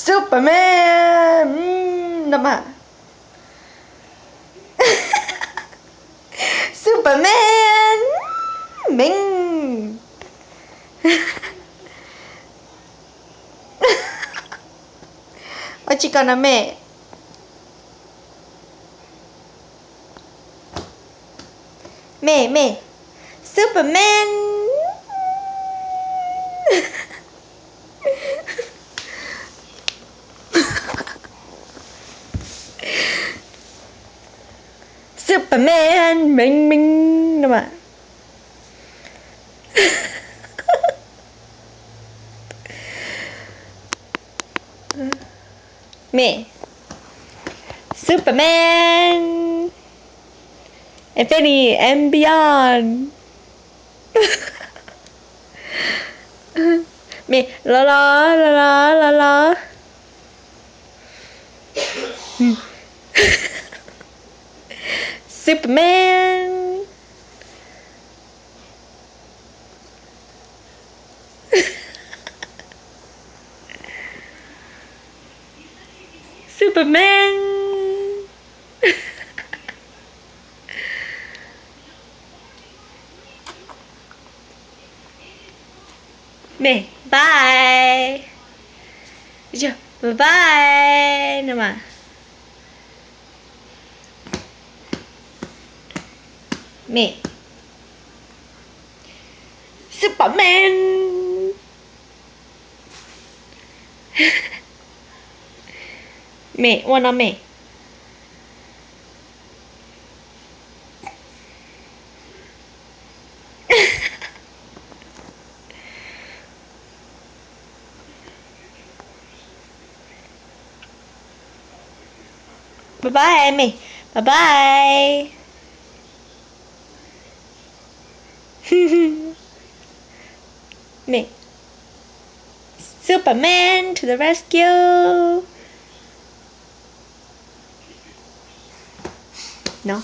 Superman. Nama. Superman. Mình. Chỉ còn là mẹ. Mẹ. Superman. Superman. Mình. Nama. Mẹ. Superman. Infinity and beyond. Mẹ. La. Superman. Superman. Mẹ. Bye. Bye. Nama. Mẹ. Superman. Mẹ. Wanna mẹ. Bye bye em mẹ. Bye bye. Mẹ. Superman to the rescue. No.